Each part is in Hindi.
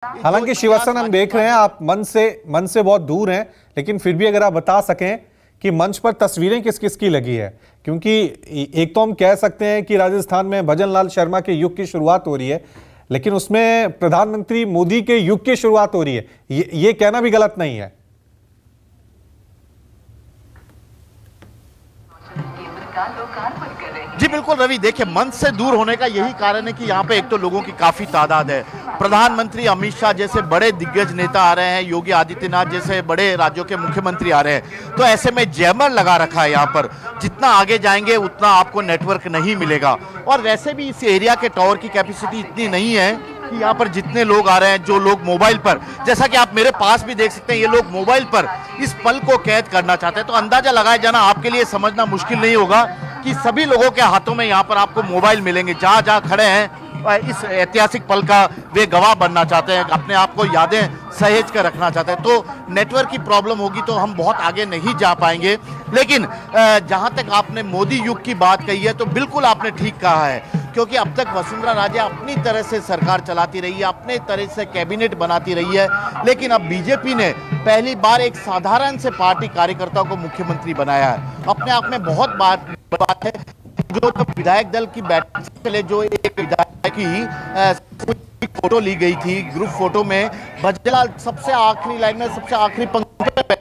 हालांकि शिवसेना हम देख रहे हैं आप मन से बहुत दूर हैं, लेकिन फिर भी अगर आप बता सकें कि मंच पर तस्वीरें किस किस की लगी है, क्योंकि एक तो हम कह सकते हैं कि राजस्थान में भजनलाल शर्मा के युग की शुरुआत हो रही है, लेकिन उसमें प्रधानमंत्री मोदी के युग की शुरुआत हो रही है, ये कहना भी गलत नहीं है। जी बिल्कुल रवि, देखिए मंच से दूर होने का यही कारण है कि यहाँ पे एक तो लोगों की काफी तादाद है। प्रधानमंत्री अमित शाह जैसे बड़े दिग्गज नेता आ रहे हैं, योगी आदित्यनाथ जैसे बड़े राज्यों के मुख्यमंत्री आ रहे हैं, तो ऐसे में जैमर लगा रखा है यहाँ पर। जितना आगे जाएंगे उतना आपको नेटवर्क नहीं मिलेगा, और वैसे भी इस एरिया के टावर की कैपेसिटी इतनी नहीं है कि यहाँ पर जितने लोग आ रहे हैं, जो लोग मोबाइल पर, जैसा कि आप मेरे पास भी देख सकते हैं, ये लोग मोबाइल पर इस पल को कैद करना चाहते हैं। तो अंदाजा लगाया जाना आपके लिए समझना मुश्किल नहीं होगा कि सभी लोगों के हाथों में यहाँ पर आपको मोबाइल मिलेंगे। जहाँ जहाँ खड़े हैं इस ऐतिहासिक पल का वे गवाह बनना चाहते हैं, अपने आप को यादें सहेज कर रखना चाहते हैं। तो नेटवर्क की प्रॉब्लम होगी तो हम बहुत आगे नहीं जा पाएंगे। लेकिन जहाँ तक आपने मोदी युग की बात कही है तो बिल्कुल आपने ठीक कहा है, क्योंकि अब तक वसुंधरा राजे अपनी तरह से सरकार चलाती रही है, अपने तरह से कैबिनेट बनाती रही है, लेकिन अब बीजेपी ने पहली बार एक साधारण से पार्टी कार्यकर्ता को मुख्यमंत्री बनाया है। अपने आप में बहुत बात है। जो विधायक दल की बैठक से पहले जो एक विधायक की फोटो ली गई थी, ग्रुप फोटो में भजनलाल सबसे आखिरी लाइन में, सबसे आखिरी पंक्ति में,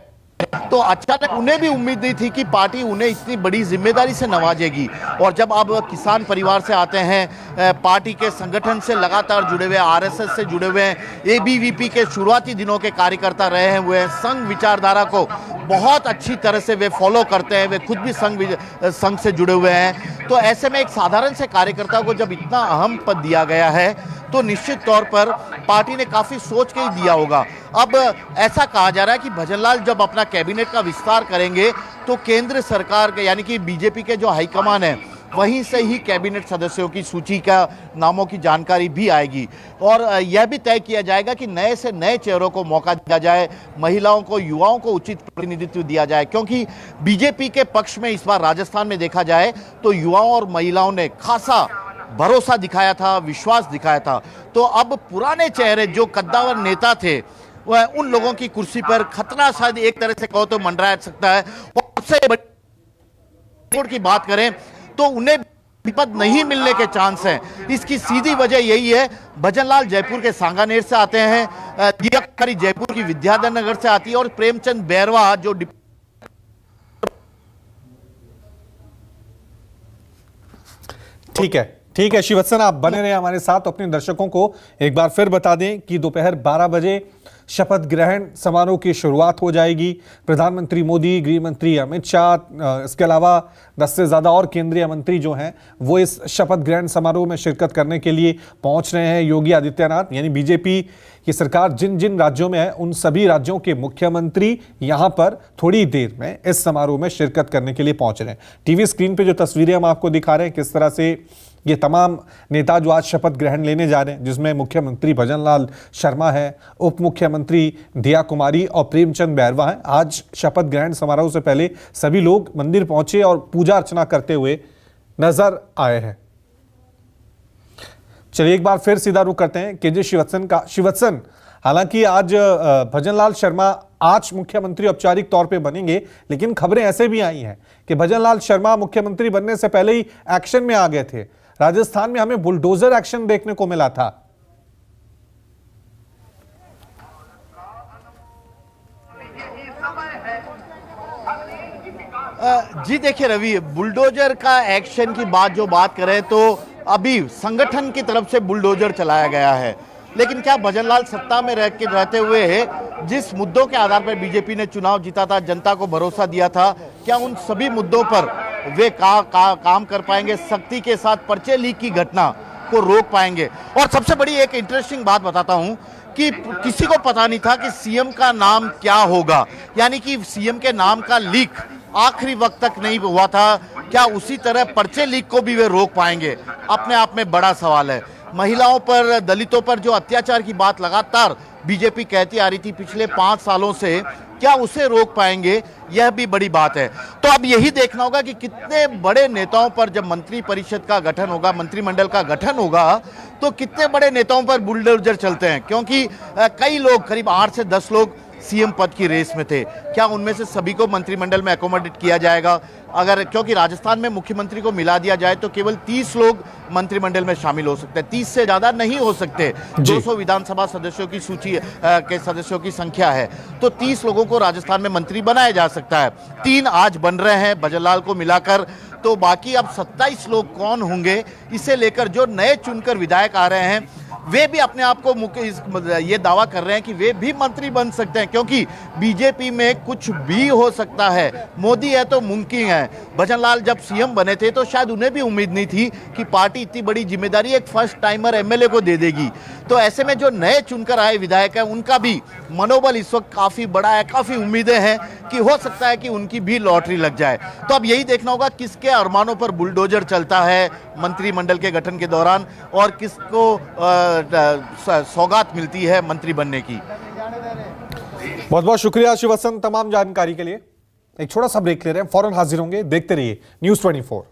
तो अचानक उन्हें भी उम्मीद नहीं थी कि पार्टी उन्हें इतनी बड़ी जिम्मेदारी से नवाजेगी। और जब आप किसान परिवार से आते हैं, पार्टी के संगठन से लगातार जुड़े हुए, आरएसएस से जुड़े हुए हैं, एबीवीपी के शुरुआती दिनों के कार्यकर्ता रहे हैं, वे संघ विचारधारा को बहुत अच्छी तरह से वे फॉलो करते हैं, वे खुद भी संघ से जुड़े हुए हैं। तो ऐसे में एक साधारण से कार्यकर्ता को जब इतना अहम पद दिया गया है तो निश्चित तौर पर पार्टी ने काफी सोच के ही दिया होगा। अब ऐसा कहा जा रहा है कि भजनलाल जब अपना कैबिनेट का विस्तार करेंगे तो केंद्र सरकार के यानी कि बीजेपी के जो हाईकमान है वहीं से ही कैबिनेट सदस्यों की सूची का नामों की जानकारी भी आएगी, और यह भी तय किया जाएगा कि नए से नए चेहरों को मौका दिया जाए, महिलाओं को, युवाओं को उचित प्रतिनिधित्व दिया जाए। क्योंकि बीजेपी के पक्ष में इस बार राजस्थान में देखा जाए तो युवाओं और महिलाओं ने खासा भरोसा दिखाया था, विश्वास दिखाया था। तो अब पुराने चेहरे जो कद्दावर नेता थे, वह उन लोगों की कुर्सी पर खतरा शायद एक तरह से कहो तो मंडरा सकता है। और सबसे बड़ी की बात करें तो उन्हें पद नहीं मिलने के चांस हैं। इसकी सीधी वजह यही है, भजनलाल जयपुर के सांगानेर से आते हैं, दिया कुमारी जयपुर की विद्याधर नगर से आती है, और प्रेमचंद बैरवा जो ठीक है शिवसेना, आप बने रहे हमारे साथ। अपने दर्शकों को एक बार फिर बता दें कि दोपहर 12 बजे शपथ ग्रहण समारोह की शुरुआत हो जाएगी। प्रधानमंत्री मोदी, गृह मंत्री अमित शाह, इसके अलावा 10 से ज़्यादा और केंद्रीय मंत्री जो हैं वो इस शपथ ग्रहण समारोह में शिरकत करने के लिए पहुंच रहे हैं। योगी आदित्यनाथ यानी बीजेपी की सरकार जिन जिन राज्यों में है उन सभी राज्यों के मुख्यमंत्री यहां पर थोड़ी देर में इस समारोह में शिरकत करने के लिए पहुंच रहे हैं। टीवी स्क्रीन पर जो तस्वीरें हम आपको दिखा रहे हैं किस तरह से ये तमाम नेता जो आज शपथ ग्रहण लेने जा रहे हैं, जिसमें मुख्यमंत्री भजनलाल शर्मा है, उप मुख्यमंत्री दिया कुमारी और प्रेमचंद बैरवा हैं। आज शपथ ग्रहण समारोह से पहले सभी लोग मंदिर पहुंचे और पूजा अर्चना करते हुए नजर आए हैं। चलिए एक बार फिर सीधा रुख करते हैं केजे शिवत्सन। हालांकि आज भजनलाल शर्मा आज मुख्यमंत्री औपचारिक तौर पे बनेंगे, लेकिन खबरें ऐसे भी आई हैं कि भजनलाल शर्मा मुख्यमंत्री बनने से पहले ही एक्शन में आ गए थे। राजस्थान में हमें बुलडोजर एक्शन देखने को मिला था। जी देखिए रवि, बुलडोजर का एक्शन की बात करें तो अभी संगठन की तरफ से बुलडोजर चलाया गया है, लेकिन क्या भजनलाल सत्ता में रहते हुए जिस मुद्दों के आधार पर बीजेपी ने चुनाव जीता था, जनता को भरोसा दिया था, क्या उन सभी मुद्दों पर वे काम कर पाएंगे? सख्ती के साथ पर्चे लीक की घटना को रोक पाएंगे? और सबसे बड़ी एक इंटरेस्टिंग बात बताता हूं कि किसी को पता नहीं था कि सीएम का नाम क्या होगा, यानी कि सीएम के नाम का लीक आखिरी वक्त तक नहीं हुआ था। क्या उसी तरह पर्चे लीक को भी वे रोक पाएंगे? अपने आप में बड़ा सवाल है। महिलाओं पर, दलितों पर जो अत्याचार की बात लगातार बीजेपी कहती आ रही थी पिछले 5 सालों से, क्या उसे रोक पाएंगे, यह भी बड़ी बात है। तो अब यही देखना होगा कि कितने बड़े नेताओं पर जब मंत्री परिषद का गठन होगा, मंत्रिमंडल का गठन होगा, तो कितने बड़े नेताओं पर बुलडोजर चलते हैं, क्योंकि कई लोग, करीब 8 से 10 लोग सीएम पद की रेस में थे। क्या उनमें से सभी को मंत्रिमंडल में अकोमोडेट किया जाएगा? अगर, क्योंकि राजस्थान में मुख्यमंत्री को मिला दिया जाए तो केवल 30 लोग मंत्रिमंडल में शामिल हो सकते हैं, 30 से ज्यादा नहीं हो सकते। 200 विधानसभा सदस्यों की सूची के सदस्यों की संख्या है, तो 30 लोगों को राजस्थान में मंत्री बनाया जा सकता है। 3 आज बन रहे हैं भजनलाल को मिलाकर, तो बाकी अब 27 लोग कौन होंगे, इसे लेकर जो नए चुनकर विधायक आ रहे हैं वे भी अपने आप को ये दावा कर रहे हैं कि वे भी मंत्री बन सकते हैं, क्योंकि बीजेपी में कुछ भी हो सकता है। मोदी है तो मुमकिन है। भजनलाल जब सीएम बने थे तो शायद उन्हें भी उम्मीद नहीं थी कि पार्टी इतनी बड़ी जिम्मेदारी एक फर्स्ट टाइमर एमएलए को दे देगी। तो ऐसे में जो नए चुनकर आए विधायक हैं उनका भी मनोबल इस वक्त काफी बड़ा है, काफी उम्मीदें हैं कि हो सकता है कि उनकी भी लॉटरी लग जाए। तो अब यही देखना होगा किसके अरमानों पर बुलडोजर चलता है मंत्रिमंडल के गठन के दौरान और किसको सौगात मिलती है मंत्री बनने की। बहुत बहुत शुक्रिया शिवसन तमाम जानकारी के लिए। एक छोटा सा ब्रेक ले रहे हैं, फौरन हाजिर होंगे। देखते रहिए News 24।